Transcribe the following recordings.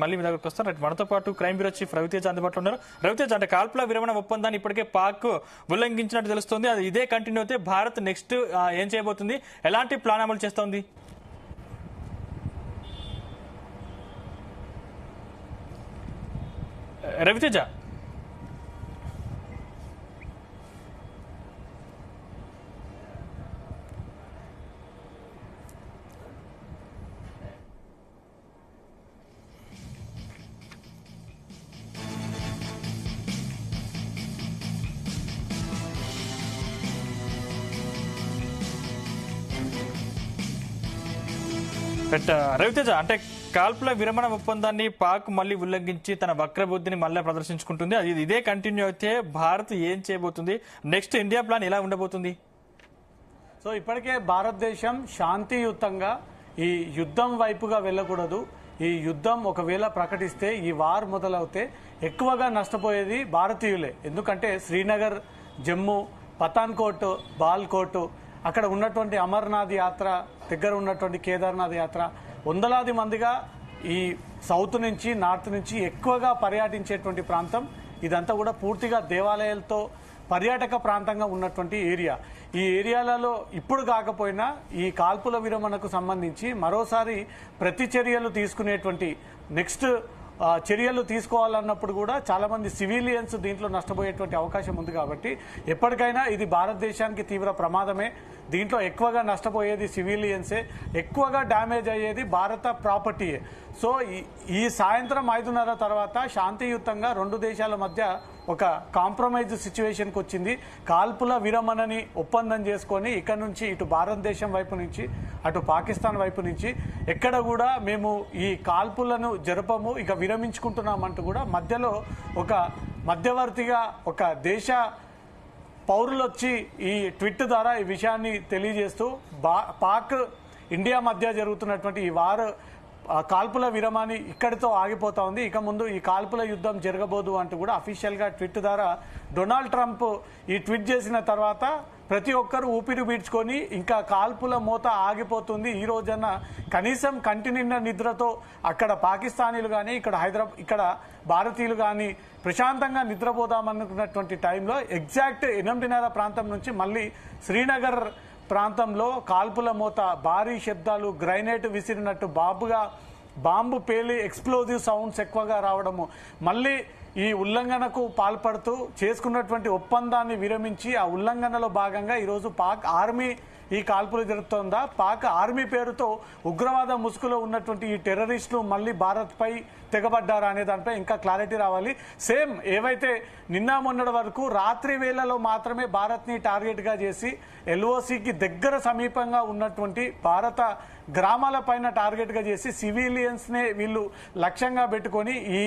మళ్ళీ మీ దగ్గరకు వస్తాను. మనతో పాటు క్రైమ్ బ్యూరో చీఫ్ రవితేజ అందుబాటులో ఉన్నారు. రవితేజ, అంటే కాల్పుల విరమణ ఒప్పందాన్ని ఇప్పటికే పాక్ ఉల్లంఘించినట్టు తెలుస్తోంది. అది ఇదే కంటిన్యూ అయితే భారత్ నెక్స్ట్ ఏం చేయబోతుంది, ఎలాంటి ప్లాన్ అమలు చేస్తోంది? రవితేజ, రవితేజ, అంటే కాల్పుల విరమణ ఒప్పందాన్ని పాక్ మళ్ళీ ఉల్లంఘించి తన వక్రబుద్ధిని మళ్ళీ ప్రదర్శించుకుంటుంది. అది ఇదే కంటిన్యూ అయితే భారత్ ఏం చేయబోతుంది, నెక్స్ట్ ఇండియా ప్లాన్ ఎలా ఉండబోతుంది? సో ఇప్పటికే భారతదేశం శాంతియుతంగా ఈ యుద్ధం వైపుగా వెళ్ళకూడదు. ఈ యుద్ధం ఒకవేళ ప్రకటిస్తే, ఈ వార్ మొదలవుతే ఎక్కువగా నష్టపోయేది భారతీయులే. ఎందుకంటే శ్రీనగర్, జమ్మూ, పఠాన్కోట్, బాల్కోట్, అక్కడ ఉన్నటువంటి అమర్నాథ్ యాత్ర, దగ్గర ఉన్నటువంటి కేదార్నాథ్ యాత్ర, వందలాది మందిగా ఈ సౌత్ నుంచి, నార్త్ నుంచి ఎక్కువగా పర్యటించేటువంటి ప్రాంతం. ఇదంతా కూడా పూర్తిగా దేవాలయాలతో పర్యాటక ప్రాంతంగా ఉన్నటువంటి ఏరియా. ఈ ఏరియాలలో ఇప్పుడు కాకపోయినా ఈ కాల్పుల విరమణకు సంబంధించి మరోసారి ప్రతి చర్యలు తీసుకునేటువంటి నెక్స్ట్ చర్యలు తీసుకోవాలన్నప్పుడు కూడా చాలా మంది సివిలియన్స్ దీంట్లో నష్టపోయేటువంటి అవకాశం ఉంది. కాబట్టి ఎప్పటికైనా ఇది భారతదేశానికి తీవ్ర ప్రమాదమే. దీంట్లో ఎక్కువగా నష్టపోయేది సివిలియన్సే, ఎక్కువగా డ్యామేజ్ అయ్యేది భారత ప్రాపర్టీయే. సో ఈ సాయంత్రం 5:30 తర్వాత శాంతియుతంగా రెండు దేశాల మధ్య ఒక కాంప్రమైజ్ సిచ్యువేషన్కి వచ్చింది. కాల్పుల విరమణని ఒప్పందం చేసుకొని ఇక్కడ నుంచి ఇటు భారతదేశం వైపు నుంచి అటు పాకిస్తాన్ వైపు నుంచి ఎక్కడ కూడా మేము ఈ కాల్పులను జరపము, ఇక విరమించుకుంటున్నామంటూ కూడా మధ్యలో ఒక మధ్యవర్తిగా ఒక దేశ పౌరులు వచ్చి ఈ ట్వీట్ ద్వారా ఈ విషయాన్ని తెలియజేస్తూ పాక్ ఇండియా మధ్య జరుగుతున్నటువంటి ఈ వార్ కాల్పుల విరమణ ఇక్కడితో ఆగిపోతా ఉంది, ఇక ముందు ఈ కాల్పుల యుద్ధం జరగబోదు అంటూ కూడా అఫీషియల్గా ట్వీట్ ద్వారా డొనాల్డ్ ట్రంప్ ఈ ట్వీట్ చేసిన తర్వాత ప్రతి ఒక్కరు ఊపిరి పీడ్చుకొని ఇంకా కాల్పుల మోత ఆగిపోతుంది, ఈ రోజన్న కనీసం కంటి నిండా నిద్రతో అక్కడ పాకిస్తానీలు కానీ ఇక్కడ భారతీయులు కానీ ప్రశాంతంగా నిద్రపోదామనుకున్నటువంటి టైంలో ఎగ్జాక్ట్ 8:30 ప్రాంతం నుంచి మళ్ళీ శ్రీనగర్ ప్రాంతంలో కాల్పుల మోత, భారీ శబ్దాలు, గ్రైనేట్ విసిరినట్టు బాంబు పేలి ఎక్స్ప్లోజివ్ సౌండ్స్ ఎక్కువగా రావడము, మళ్ళీ ఈ ఉల్లంఘనకు పాల్పడుతూ చేసుకున్నటువంటి ఒప్పందాన్ని విరమించి ఆ ఉల్లంఘనలో భాగంగా ఈరోజు పాక్ ఆర్మీ ఈ కాల్పులు జరుపుతోందా, పాక్ ఆర్మీ పేరుతో ఉగ్రవాద ముసుగులో ఉన్నటువంటి ఈ టెర్రరిస్టులు మళ్ళీ భారత్పై తెగబడ్డారా అనే దానిపై ఇంకా క్లారిటీ రావాలి. సేమ్ ఏవైతే నిన్న మొన్నటి వరకు రాత్రి వేళలో మాత్రమే భారత్ని టార్గెట్గా చేసి ఎల్ఓసికి దగ్గర సమీపంగా ఉన్నటువంటి భారత గ్రామాల పైన టార్గెట్గా చేసి సివిలియన్స్నే వీళ్ళు లక్ష్యంగా పెట్టుకొని ఈ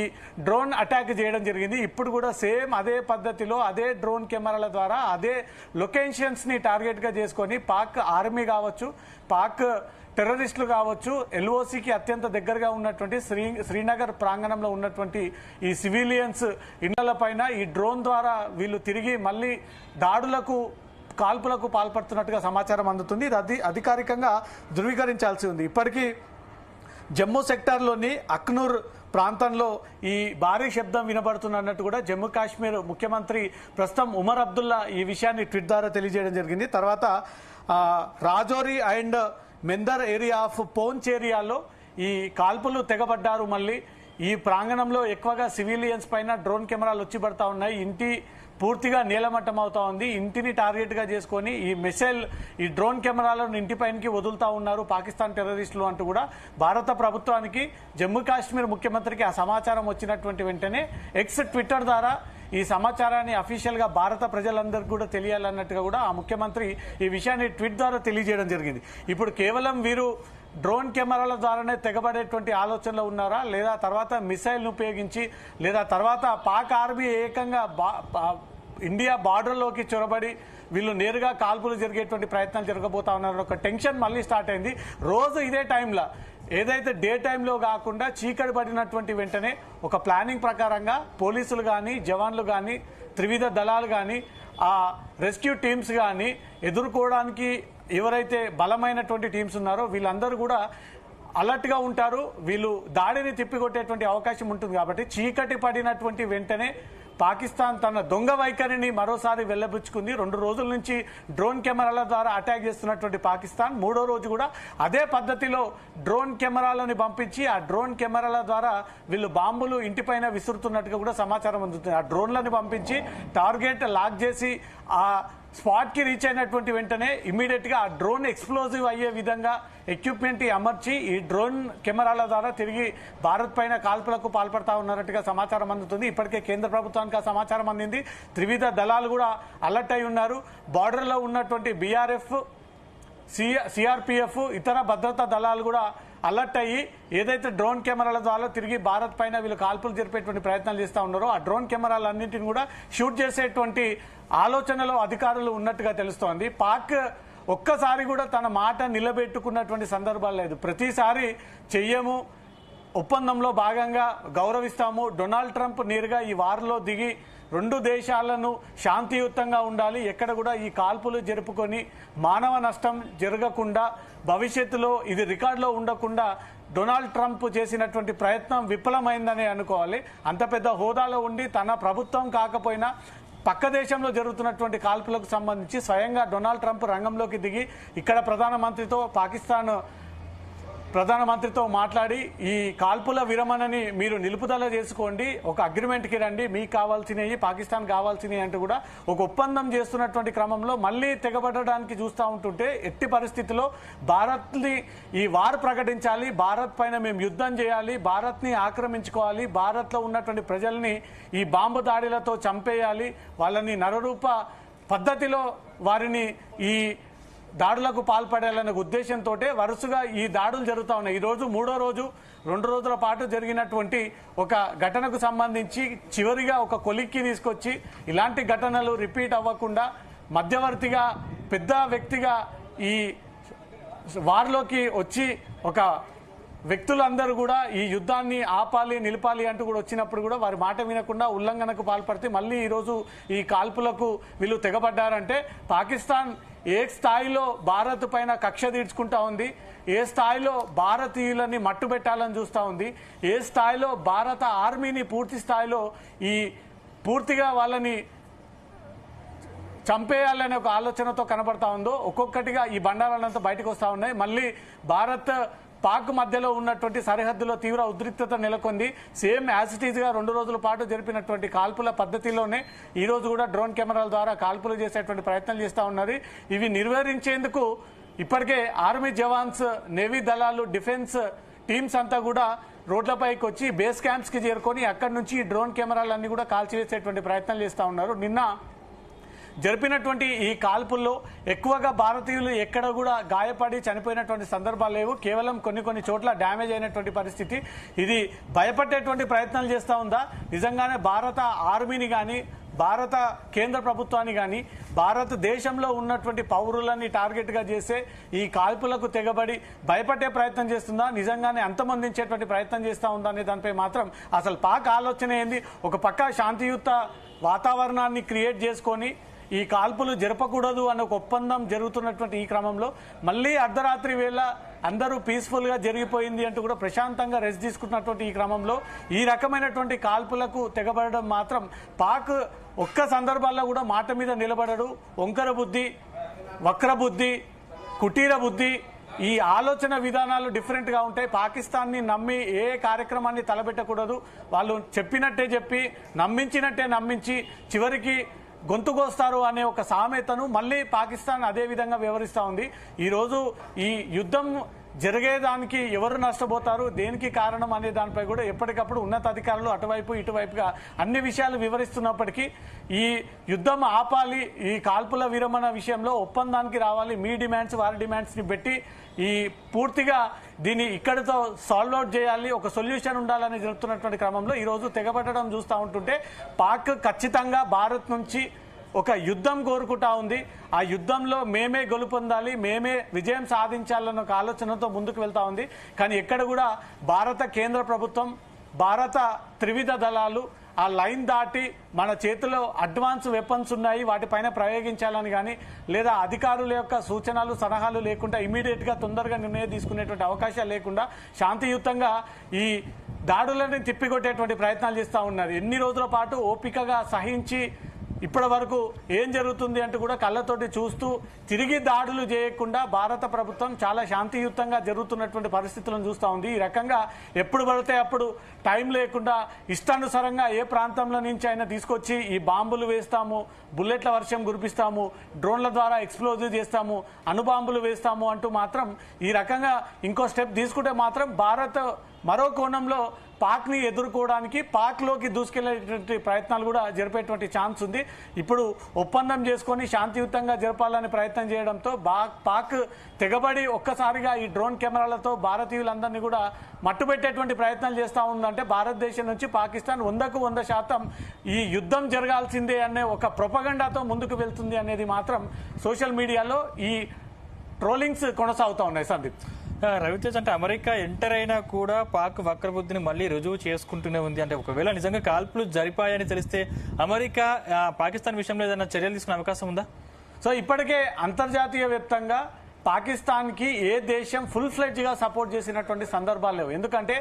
డ్రోన్ అటాక్ చేయడం జరిగింది. ఇప్పుడు కూడా సేమ్ అదే పద్ధతిలో అదే డ్రోన్ కెమెరాల ద్వారా అదే లొకేషన్స్ని టార్గెట్గా చేసుకొని పాక్ ఆర్మీ కావచ్చు, పాక్ టెర్రరిస్టులు కావచ్చు, ఎల్ఓసికి అత్యంత దగ్గరగా ఉన్నటువంటి శ్రీనగర్ ప్రాంగణంలో ఉన్నటువంటి ఈ సివిలియన్స్ ఇళ్లపైన ఈ డ్రోన్ ద్వారా వీళ్ళు తిరిగి మళ్ళీ కాల్పులకు పాల్పడుతున్నట్టుగా సమాచారం అందుతుంది. ఇది అధికారికంగా ధృవీకరించాల్సి ఉంది. ఇప్పటికీ జమ్మూ సెక్టార్లోని అఖ్నూర్ ప్రాంతంలో ఈ భారీ శబ్దం వినబడుతున్నట్టు కూడా జమ్మూ కాశ్మీర్ ముఖ్యమంత్రి ప్రస్తుతం ఉమర్ అబ్దుల్లా ఈ విషయాన్ని ట్వీట్ ద్వారా తెలియజేయడం జరిగింది. తర్వాత రాజౌరి అండ్ మెందర్ ఏరియా ఆఫ్ పోంచ్ ఏరియాలో ఈ కాల్పులు తెగబడ్డారు. మళ్ళీ ఈ ప్రాంగణంలో ఎక్కువగా సివిలియన్స్ పైన డ్రోన్ కెమెరాలు వచ్చి పడతా ఉన్నాయి. ఇంటి పూర్తిగా నీలమట్టం అవుతా ఉంది. ఇంటిని టార్గెట్గా చేసుకొని ఈ డ్రోన్ కెమెరాలను ఇంటిపైనకి వదులుతా ఉన్నారు పాకిస్తాన్ టెర్రరిస్టులు అంటూ కూడా భారత ప్రభుత్వానికి, జమ్మూ కాశ్మీర్ ముఖ్యమంత్రికి ఆ సమాచారం వచ్చినటువంటి వెంటనే ఎక్స్ ట్విట్టర్ ద్వారా ఈ సమాచారాన్ని అఫీషియల్గా భారత ప్రజలందరికీ కూడా తెలియాలన్నట్టుగా కూడా ఆ ముఖ్యమంత్రి ఈ విషయాన్ని ట్వీట్ ద్వారా తెలియజేయడం జరిగింది. ఇప్పుడు కేవలం వీరు డ్రోన్ కెమెరాల ద్వారానే తెగబడేటువంటి ఆలోచనలో ఉన్నారా, లేదా తర్వాత మిసైల్ను ఉపయోగించి, లేదా తర్వాత పాక్ ఆర్మీ ఏకంగా ఇండియా బార్డర్లోకి చొరబడి వీళ్ళు నేరుగా కాల్పులు జరిగేటువంటి ప్రయత్నాలు జరగబోతా ఉన్నారు. ఒక టెన్షన్ మళ్ళీ స్టార్ట్ అయింది. రోజు ఇదే టైంలో ఏదైతే డే టైంలో కాకుండా చీకటి పడినటువంటి వెంటనే ఒక ప్లానింగ్ ప్రకారంగా పోలీసులు కానీ, జవాన్లు కానీ, త్రివిధ దళాలు కానీ, ఆ రెస్క్యూ టీమ్స్ కానీ ఎదుర్కోవడానికి ఎవరైతే బలమైనటువంటి టీమ్స్ ఉన్నారో వీళ్ళందరూ కూడా అలర్ట్ గా ఉంటారు, వీళ్ళు దాడిని తిప్పికొట్టేటువంటి అవకాశం ఉంటుంది. కాబట్టి చీకటి పడినటువంటి వెంటనే పాకిస్తాన్ తన దొంగ వైఖరిని మరోసారి వెల్లబుచ్చుకుంది. 2 రోజుల నుంచి డ్రోన్ కెమెరాల ద్వారా అటాక్ చేస్తున్నటువంటి పాకిస్తాన్ 3వ రోజు కూడా అదే పద్ధతిలో డ్రోన్ కెమెరాలను పంపించి ఆ డ్రోన్ కెమెరాల ద్వారా వీళ్ళు బాంబులు ఇంటిపైన విసురుతున్నట్టుగా కూడా సమాచారం అందుతుంది. ఆ డ్రోన్లను పంపించి టార్గెట్ లాక్ చేసి ఆ స్పాట్ కి రీచ్ అయినటువంటి వెంటనే ఇమీడియట్ గా ఆ డ్రోన్ ఎక్స్ప్లోజివ్ అయ్యే విధంగా ఎక్విప్మెంట్ అమర్చి ఈ డ్రోన్ కెమెరాల ద్వారా తిరిగి భారత్ పైన కాల్పులకు పాల్పడతా ఉన్నట్టుగా సమాచారం అందుతుంది. ఇప్పటికే కేంద్ర ప్రభుత్వానికి ఆ సమాచారం అందింది. త్రివిధ దళాలు కూడా అలర్ట్ అయి ఉన్నారు. బార్డర్ లో ఉన్నటువంటి బీఆర్ఎఫ్, సిఆర్పిఎఫ్, ఇతర భద్రతా దళాలు కూడా అలర్ట్ అయ్యి ఏదైతే డ్రోన్ కెమెరాల ద్వారా తిరిగి భారత్ పైన వీళ్ళు కాల్పులు జరిపేటువంటి ప్రయత్నాలు చేస్తూ ఉన్నారో ఆ డ్రోన్ కెమెరాలన్నింటిని కూడా షూట్ చేసేటువంటి ఆలోచనలో అధికారులు ఉన్నట్టుగా తెలుస్తోంది. పాక్ ఒక్కసారి కూడా తన మాట నిలబెట్టుకున్నటువంటి సందర్భాలు లేదు. ప్రతిసారి చెయ్యము, ఒప్పందంలో భాగంగా గౌరవిస్తాము. డొనాల్డ్ ట్రంప్ నేరుగా ఈ వార్లో దిగి 2 దేశాలను శాంతియుతంగా ఉండాలి, ఎక్కడ కూడా ఈ కాల్పులు జరుపుకొని మానవ నష్టం జరగకుండా భవిష్యత్తులో ఇది రికార్డులో ఉండకుండా డొనాల్డ్ ట్రంప్ చేసినటువంటి ప్రయత్నం విఫలమైందని అనుకోవాలి. అంత పెద్ద హోదాలో ఉండి తన ప్రభుత్వం కాకపోయినా పక్క దేశంలో జరుగుతున్నటువంటి కాల్పులకు సంబంధించి స్వయంగా డొనాల్డ్ ట్రంప్ రంగంలోకి దిగి ఇక్కడ పాకిస్తాన్ ప్రధానమంత్రితో మాట్లాడి ఈ కాల్పుల విరమణని మీరు నిలుపుదల చేసుకోండి, ఒక అగ్రిమెంట్కి రండి, మీకు కావాల్సినవి పాకిస్తాన్ కావాల్సినవి అంటూ కూడా ఒక ఒప్పందం చేస్తున్నటువంటి క్రమంలో మళ్ళీ తెగబడడానికి చూస్తూ ఉంటుంటే ఎట్టి పరిస్థితిలో భారత్ని ఈ వార్ ప్రకటించాలి, భారత్ పైన మేము యుద్ధం చేయాలి, భారత్ని ఆక్రమించుకోవాలి, భారత్లో ఉన్నటువంటి ప్రజల్ని ఈ బాంబు దాడులతో చంపేయాలి, వాళ్ళని నరరూప పద్ధతిలో వారిని ఈ దాడులకు పాల్పడాలనే ఉద్దేశంతో వరుసగా ఈ దాడులు జరుగుతూ ఉన్నాయి. ఈరోజు 3వ రోజు 2 రోజుల పాటు జరిగినటువంటి ఒక ఘటనకు సంబంధించి చివరిగా ఒక కొలిక్కి తీసుకొచ్చి ఇలాంటి ఘటనలు రిపీట్ అవ్వకుండా మధ్యవర్తిగా పెద్ద వ్యక్తిగా ఈ వార్లోకి వచ్చి ఒక వ్యక్తులందరూ కూడా ఈ యుద్ధాన్ని ఆపాలి, నిలపాలి అంటూ కూడా వచ్చినప్పుడు కూడా వారి మాట వినకుండా ఉల్లంఘనకు పాల్పడితే మళ్ళీ ఈరోజు ఈ కాల్పులకు వీళ్ళు తెగబడ్డారంటే పాకిస్తాన్ ఏ స్థాయిలో భారత్ పైన కక్ష తీర్చుకుంటా ఉంది, ఏ స్థాయిలో భారతీయులని మట్టుబెట్టాలని చూస్తూ ఉంది, ఏ స్థాయిలో భారత ఆర్మీని పూర్తి స్థాయిలో ఈ పూర్తిగా వాళ్ళని చంపేయాలనే ఒక ఆలోచనతో కనబడతా ఉందో ఒక్కొక్కటిగా ఈ బండారాలంతా బయటకు వస్తూ ఉన్నాయి. మళ్ళీ భారత్ పాక్ మధ్యలో ఉన్నటువంటి సరిహద్దులో తీవ్ర ఉద్రిక్తత నెలకొంది. సేమ్ యాజ్ ఇట్ ఈజ్ గా 2 రోజుల పాటు జరిపినటువంటి కాల్పుల పద్ధతిలోనే ఈ రోజు కూడా డ్రోన్ కెమెరాల ద్వారా కాల్పులు చేసేటువంటి ప్రయత్నం చేస్తూ ఉన్నారు. ఇవి నిర్వహించేందుకు ఇప్పటికే ఆర్మీ జవాన్స్, నేవీ దళాలు, డిఫెన్స్ టీమ్స్ అంతా కూడా రోడ్లపైకి వచ్చి బేస్ క్యాంప్స్ కి చేరుకొని అక్కడి నుంచి ఈ డ్రోన్ కెమెరాలన్నీ కూడా కాల్చివేసేటువంటి ప్రయత్నాలు చేస్తూ ఉన్నారు. నిన్న జరిపినటువంటి ఈ కాల్పుల్లో ఎక్కువగా భారతీయులు ఎక్కడ కూడా గాయపడి చనిపోయినటువంటి సందర్భాలు లేవు. కేవలం కొన్ని చోట్ల డ్యామేజ్ అయినటువంటి పరిస్థితి. ఇది భయపడేటువంటి ప్రయత్నాలు చేస్తూ ఉందా? నిజంగానే భారత ఆర్మీని కానీ, భారత కేంద్ర ప్రభుత్వాన్ని కానీ, భారతదేశంలో ఉన్నటువంటి పౌరులని టార్గెట్గా చేసే ఈ కాల్పులకు తెగబడి భయపడే ప్రయత్నం చేస్తుందా? నిజంగానే అంతమొందించేటువంటి ప్రయత్నం చేస్తూ ఉందా అనే దానిపై మాత్రం అసలు పాక్ ఆలోచన ఏంది? ఒక పక్క శాంతియుత వాతావరణాన్ని క్రియేట్ చేసుకొని ఈ కాల్పులు జరపకూడదు అనే ఒక ఒప్పందం జరుగుతున్నటువంటి ఈ క్రమంలో మళ్ళీ అర్ధరాత్రి వేళ అందరూ పీస్ఫుల్ గా జరిగిపోయింది అంటూ కూడా ప్రశాంతంగా రెస్ట్ తీసుకుంటున్నటువంటి ఈ క్రమంలో ఈ రకమైనటువంటి కాల్పులకు తెగబడడం మాత్రం పాక్ ఒక్క సందర్భాల్లో కూడా మాట మీద నిలబడడు. వంకర బుద్ధి, వక్ర బుద్ధి, కుటీర బుద్ధి, ఈ ఆలోచన విధానాలు డిఫరెంట్ గా ఉంటాయి. పాకిస్తాన్ ని నమ్మి ఏ కార్యక్రమాన్ని తలబెట్టకూడదు. వాళ్ళు చెప్పినట్టే చెప్పి, నమ్మించినట్టే నమ్మించి చివరికి గొంతుకొస్తారు అనే ఒక సామెతను మళ్ళీ పాకిస్తాన్ అదే విధంగా వ్యవహరిస్తూ ఉంది. ఈరోజు ఈ యుద్ధం జరిగేదానికి ఎవరు నష్టపోతారు, దేనికి కారణం అనే దానిపై కూడా ఎప్పటికప్పుడు ఉన్నతాధికారులు అటువైపు ఇటువైపుగా అన్ని విషయాలు వివరిస్తున్నప్పటికీ ఈ యుద్ధం ఆపాలి, ఈ కాల్పుల విరమణ విషయంలో ఒప్పందానికి రావాలి, మీ డిమాండ్స్ వారి డిమాండ్స్ ని పెట్టి ఈ పూర్తిగా దీన్ని ఇక్కడితో సాల్వ్ అవుట్ చేయాలి, ఒక సొల్యూషన్ ఉండాలని జరుగుతున్నటువంటి క్రమంలో ఈరోజు తెగబట్టడం చూస్తూ ఉంటుంటే పాక్ ఖచ్చితంగా భారత్ నుంచి ఒక యుద్ధం కోరుకుంటా ఉంది. ఆ యుద్ధంలో మేమే గెలుపొందాలి, మేమే విజయం సాధించాలన్న ఒక ఆలోచనతో ముందుకు వెళ్తా ఉంది. కానీ ఎక్కడ కూడా భారత కేంద్ర ప్రభుత్వం, భారత త్రివిధ దళాలు ఆ లైన్ దాటి మన చేతిలో అడ్వాన్స్ వెపన్స్ ఉన్నాయి వాటిపైన ప్రయోగించాలని కానీ లేదా అధికారుల యొక్క సూచనలు సలహాలు లేకుండా ఇమీడియట్ గా తొందరగా నిర్ణయం తీసుకునేటువంటి అవకాశాలు లేకుండా శాంతియుతంగా ఈ దాడులను తిప్పికొట్టేటువంటి ప్రయత్నాలు చేస్తూ ఉన్నారు. ఎన్ని రోజుల పాటు ఓపికగా సహించి ఇప్పటి వరకు ఏం జరుగుతుంది అంటూ కూడా కళ్ళతోటి చూస్తూ తిరిగి దాడులు చేయకుండా భారత ప్రభుత్వం చాలా శాంతియుతంగా జరుగుతున్నటువంటి పరిస్థితులను చూస్తూ ఉంది. ఈ రకంగా ఎప్పుడు పడితే అప్పుడు టైం లేకుండా ఇష్టానుసారంగా ఏ ప్రాంతంలో నుంచి అయినా తీసుకొచ్చి ఈ బాంబులు వేస్తాము, బుల్లెట్ల వర్షం కురిపిస్తాము, డ్రోన్ల ద్వారా ఎక్స్ప్లోజివ్ చేస్తాము, అణుబాంబులు వేస్తాము అంటూ మాత్రం ఈ రకంగా ఇంకో స్టెప్ తీసుకుంటే మాత్రం భారత్ మరో కోణంలో పాక్ ని ఎదుర్కోవడానికి పాక్ లోకి దూసుకెళ్లేటువంటి ప్రయత్నాలు కూడా జరిపేటువంటి ఛాన్స్ ఉంది. ఇప్పుడు ఒప్పందం చేసుకొని శాంతియుతంగా జరపాలని ప్రయత్నం చేయడంతో పాక్ తెగబడి ఒక్కసారిగా ఈ డ్రోన్ కెమెరాలతో భారతీయులందరినీ కూడా మట్టుబెట్టేటువంటి ప్రయత్నాలు చేస్తూ ఉందంటే భారతదేశం నుంచి పాకిస్తాన్ 100కు 100% ఈ యుద్ధం జరగాల్సిందే అనే ఒక ప్రొపగండాతో ముందుకు వెళ్తుంది అనేది మాత్రం సోషల్ మీడియాలో ఈ ట్రోలింగ్స్ కొనసాగుతూ ఉన్నాయి. సందీప్, రవితేజ్, అంటే అమెరికా ఎంటర్ అయినా కూడా పాక్ వక్రబుద్ధిని మళ్ళీ రుజువు చేసుకుంటూనే ఉంది. అంటే ఒకవేళ నిజంగా కాల్పులు జరిపాయని తెలిస్తే అమెరికా పాకిస్తాన్ విషయంలో ఏదైనా చర్యలు తీసుకునే అవకాశం ఉందా? సో ఇప్పటికే అంతర్జాతీయ వ్యాప్తంగా పాకిస్తాన్ కి ఏ దేశం ఫుల్ ఫ్లెడ్జ్ గా సపోర్ట్ చేసినటువంటి సందర్భాలు లేవు. ఎందుకంటే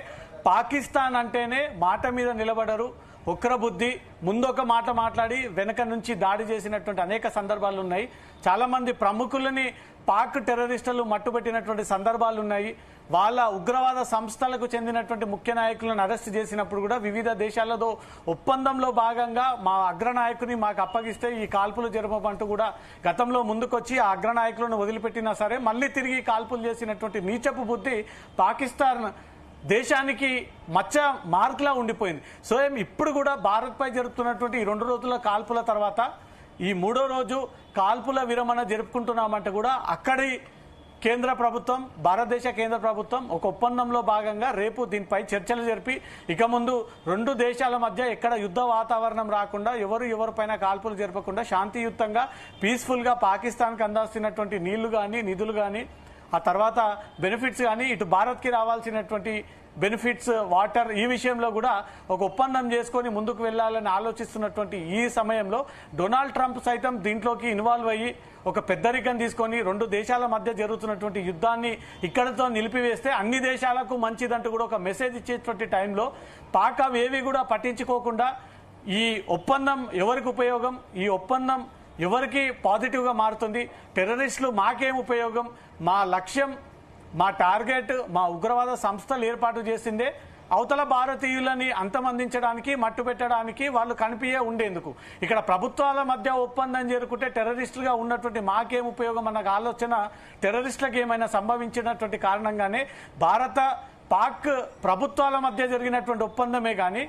పాకిస్తాన్ అంటేనే మాట మీద నిలబడరు, ఉగ్రబుద్ధి, ముందొక మాట మాట్లాడి వెనక నుంచి దాడి చేసినటువంటి అనేక సందర్భాలు ఉన్నాయి. చాలా మంది ప్రముఖులని పాక్ టెర్రరిస్టులు మట్టుబెట్టినటువంటి సందర్భాలు ఉన్నాయి. వాళ్ళ ఉగ్రవాద సంస్థలకు చెందినటువంటి ముఖ్య నాయకులను అరెస్ట్ చేసినప్పుడు కూడా వివిధ దేశాలతో ఒప్పందంలో భాగంగా మా అగ్రనాయకుని మాకు అప్పగిస్తే ఈ కాల్పులు జరపమంటూ కూడా గతంలో ముందుకొచ్చి ఆ అగ్రనాయకులను వదిలిపెట్టినా సరే మళ్ళీ తిరిగి కాల్పులు చేసినటువంటి నీచపు బుద్ధి పాకిస్తాన్ దేశానికి మచ్చ మార్కులా ఉండిపోయింది. సో ఇప్పుడు కూడా భారత్ పై జరుపుతున్నటువంటి ఈ 2 రోజుల కాల్పుల తర్వాత ఈ 3వ రోజు కాల్పుల విరమణ జరుపుకుంటున్నామంటే కూడా అక్కడి కేంద్ర ప్రభుత్వం, భారతదేశ కేంద్ర ప్రభుత్వం ఒక ఒప్పందంలో భాగంగా రేపు దీనిపై చర్చలు జరిపి ఇక ముందు 2 దేశాల మధ్య ఎక్కడ యుద్ధ వాతావరణం రాకుండా ఎవరిపైన కాల్పులు జరపకుండా శాంతియుతంగా పీస్ఫుల్ గా పాకిస్తాన్కి అందాల్సినటువంటి నీళ్లు కానీ నిధులు కానీ ఆ తర్వాత బెనిఫిట్స్ కానీ ఇటు భారత్కి రావాల్సినటువంటి బెనిఫిట్స్ వాటర్ ఈ విషయంలో కూడా ఒక ఒప్పందం చేసుకొని ముందుకు వెళ్లాలని ఆలోచిస్తున్నటువంటి ఈ సమయంలో డొనాల్డ్ ట్రంప్ సైతం దీంట్లోకి ఇన్వాల్వ్ అయ్యి ఒక పెద్దరికం తీసుకొని 2 దేశాల మధ్య జరుగుతున్నటువంటి యుద్ధాన్ని ఇక్కడతో నిలిపివేస్తే అన్ని దేశాలకు మంచిదంటూ కూడా ఒక మెసేజ్ ఇచ్చేటువంటి టైంలో పాక్ అవేవి కూడా పట్టించుకోకుండా ఈ ఒప్పందం ఎవరికి ఉపయోగం, ఈ ఒప్పందం ఎవరికి పాజిటివ్ గా మారుతుంది, టెర్రరిస్టులు మాకేం ఉపయోగం, మా లక్ష్యం, మా టార్గెట్ మా ఉగ్రవాద సంస్థలు ఏర్పాటు చేసిందే అవతల భారతీయులని అంతమందించడానికి మట్టు పెట్టడానికి వాళ్ళు కనిపించే ఉండేందుకు. ఇక్కడ ప్రభుత్వాల మధ్య ఒప్పందం చేరుకుంటే టెర్రరిస్టులుగా ఉన్నటువంటి మాకేం ఉపయోగం అన్న ఆలోచన టెర్రరిస్టులకు ఏమైనా సంభవించినటువంటి కారణంగానే భారత పాక్ ప్రభుత్వాల మధ్య జరిగినటువంటి ఒప్పందమే కానీ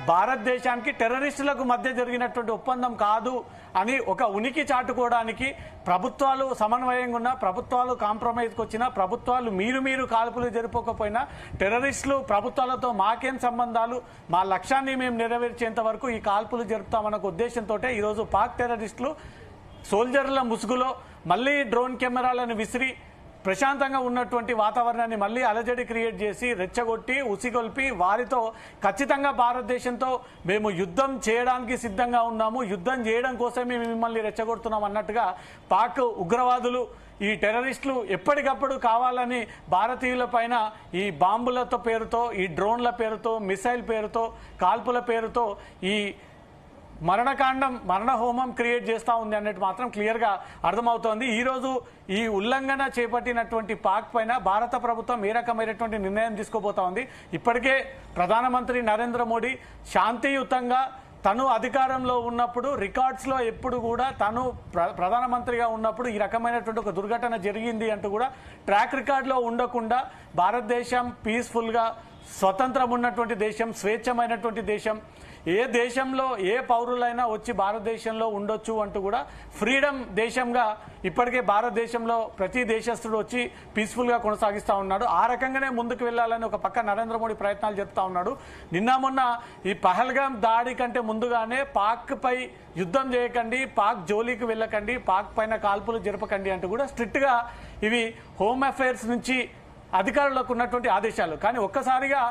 భారతదేశానికి టెర్రరిస్టులకు మధ్య జరిగినటువంటి ఒప్పందం కాదు అని ఒక ఉనికి చాటుకోవడానికి ప్రభుత్వాలు సమన్వయంగా ఉన్నా, ప్రభుత్వాలు కాంప్రమైజ్కి వచ్చినా, ప్రభుత్వాలు మీరు కాల్పులు జరుపుకోకపోయినా టెర్రరిస్టులు ప్రభుత్వాలతో మాకేం సంబంధాలు, మా లక్ష్యాన్ని మేము నెరవేర్చేంత వరకు ఈ కాల్పులు జరుపుతామన్న ఉద్దేశంతో ఈరోజు పాక్ టెర్రరిస్టులు సోల్జర్ల ముసుగులో మళ్ళీ డ్రోన్ కెమెరాలను విసిరి ప్రశాంతంగా ఉన్నటువంటి వాతావరణాన్ని మళ్ళీ అలజడి క్రియేట్ చేసి రెచ్చగొట్టి ఉసిగొల్పి వారితో ఖచ్చితంగా భారతదేశంతో మేము యుద్ధం చేయడానికి సిద్ధంగా ఉన్నాము, యుద్ధం చేయడం కోసమే మిమ్మల్ని రెచ్చగొడుతున్నాం అన్నట్టుగా పాక్ ఉగ్రవాదులు ఈ టెర్రరిస్టులు ఎప్పటికప్పుడు కావాలని భారతీయుల పైన ఈ బాంబులతో పేరుతో, ఈ డ్రోన్ల పేరుతో, మిసైల్ పేరుతో, కాల్పుల పేరుతో ఈ మరణ హోమం క్రియేట్ చేస్తూ ఉంది అన్నట్టు మాత్రం క్లియర్ గా అర్థమవుతోంది. ఈ రోజు ఈ ఉల్లంఘన చేపట్టినటువంటి పాక్ పైన భారత ప్రభుత్వం ఏ రకమైనటువంటి నిర్ణయం తీసుకోబోతా ఉంది. ఇప్పటికే ప్రధానమంత్రి నరేంద్ర మోడీ శాంతియుతంగా తను అధికారంలో ఉన్నప్పుడు రికార్డ్స్ లో ఎప్పుడు కూడా తను ప్రధానమంత్రిగా ఉన్నప్పుడు ఈ రకమైనటువంటి ఒక దుర్ఘటన జరిగింది అంటూ కూడా ట్రాక్ రికార్డ్ లో ఉండకుండా భారతదేశం పీస్ఫుల్ గా స్వతంత్రం ఉన్నటువంటి దేశం, స్వేచ్ఛమైనటువంటి దేశం, ఏ దేశంలో ఏ పౌరులైనా వచ్చి భారతదేశంలో ఉండొచ్చు అంటూ కూడా ఫ్రీడమ్ దేశంగా ఇప్పటికే భారతదేశంలో ప్రతి దేశస్తుడు వచ్చి పీస్ఫుల్ గా కొనసాగిస్తా ఉన్నాడు. ఆ రకంగానే ముందుకు వెళ్లాలని ఒక పక్క నరేంద్ర మోడీ ప్రయత్నాలు చేస్తా ఉన్నాడు. నిన్న మొన్న ఈ పహల్గామ్ దాడి కంటే ముందుగానే పాక్ పై యుద్ధం చేయకండి, పాక్ జోలికి వెళ్ళకండి, పాక్ పైన కాల్పులు జరపకండి అంటూ కూడా స్ట్రిక్ట్ గా ఇవి హోమ్ అఫైర్స్ నుంచి అధికారులకు ఉన్నటువంటి ఆదేశాలు. కానీ ఒక్కసారిగా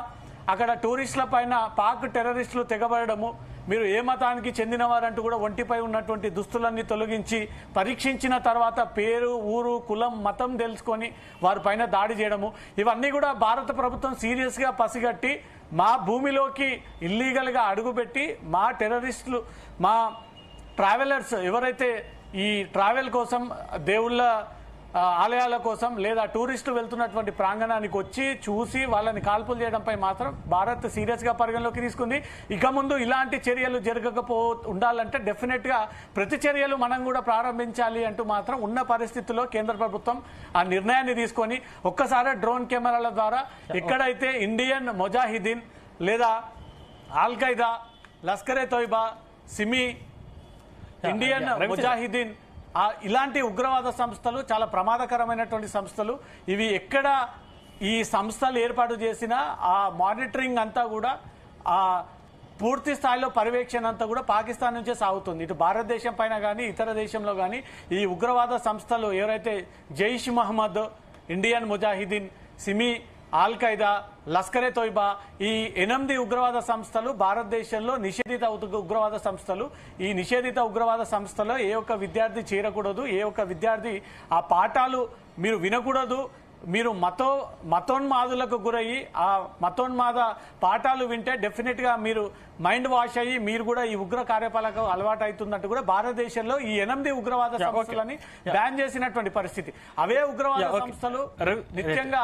అక్కడ టూరిస్టుల పైన పాక్ టెర్రరిస్టులు తెగబడము, మీరు ఏ మతానికి చెందినవారంటూ కూడా ఒంటిపై ఉన్నటువంటి దుస్తులన్నీ తొలగించి పరీక్షించిన తర్వాత పేరు, ఊరు, కులం, మతం తెలుసుకొని వారిపైన దాడి చేయడము, ఇవన్నీ కూడా భారత ప్రభుత్వం సీరియస్గా పసిగట్టి మా భూమిలోకి ఇల్లీగల్గా అడుగుపెట్టి మా టెర్రరిస్టులు, మా ట్రావెలర్స్ ఎవరైతే ఈ ట్రావెల్ కోసం దేవుళ్ళ ఆలయాల కోసం లేదా టూరిస్టులు వెళ్తున్నటువంటి ప్రాంగణానికి వచ్చి చూసి వాళ్ళని కాల్పులు చేయడంపై మాత్రం భారత్ సీరియస్గా పరిగణలోకి తీసుకుంది. ఇక ముందు ఇలాంటి చర్యలు ఉండాలంటే డెఫినెట్గా ప్రతి చర్యలు మనం కూడా ప్రారంభించాలి అంటూ మాత్రం ఉన్న పరిస్థితుల్లో కేంద్ర ప్రభుత్వం ఆ నిర్ణయాన్ని తీసుకొని ఒక్కసారి డ్రోన్ కెమెరాల ద్వారా ఎక్కడైతే ఇండియన్ ముజాహిదీన్ లేదా Al Qaeda, Lashkar-e Taiba, SIMI, Indian Mujahideen ఇలాంటి ఉగ్రవాద సంస్థలు చాలా ప్రమాదకరమైనటువంటి సంస్థలు. ఇవి ఎక్కడ ఈ సంస్థలు ఏర్పాటు చేసినా ఆ మానిటరింగ్ అంతా కూడా ఆ పూర్తి స్థాయిలో పర్యవేక్షణ అంతా కూడా పాకిస్తాన్ నుంచే సాగుతుంది. ఇటు భారతదేశం పైన కానీ ఇతర దేశంలో కానీ ఈ ఉగ్రవాద సంస్థలు ఎవరైతే Jaish Mohammed, Indian Mujahideen, SIMI, Al Qaeda, Lashkar-e Taiba ఈ 8 ఉగ్రవాద సంస్థలు భారతదేశంలో నిషేధిత ఉగ్రవాద సంస్థలు. ఈ నిషేధిత ఉగ్రవాద సంస్థలో ఏ ఒక్క విద్యార్థి చేరకూడదు, ఏ ఒక్క విద్యార్థి ఆ పాఠాలు మీరు వినకూడదు. మీరు మతోన్మాదులకు గురయ్యి ఆ మతోన్మాద పాఠాలు వింటే డెఫినెట్గా మీరు మైండ్ వాష్ అయ్యి మీరు కూడా ఈ ఉగ్ర కార్యకలాపాలకు అలవాటు అవుతున్నట్టు కూడా భారతదేశంలో ఈ 8 ఉగ్రవాద సంస్థలని బ్యాన్ చేసినటువంటి పరిస్థితి. అవే ఉగ్రవాద సంస్థలు నిత్యంగా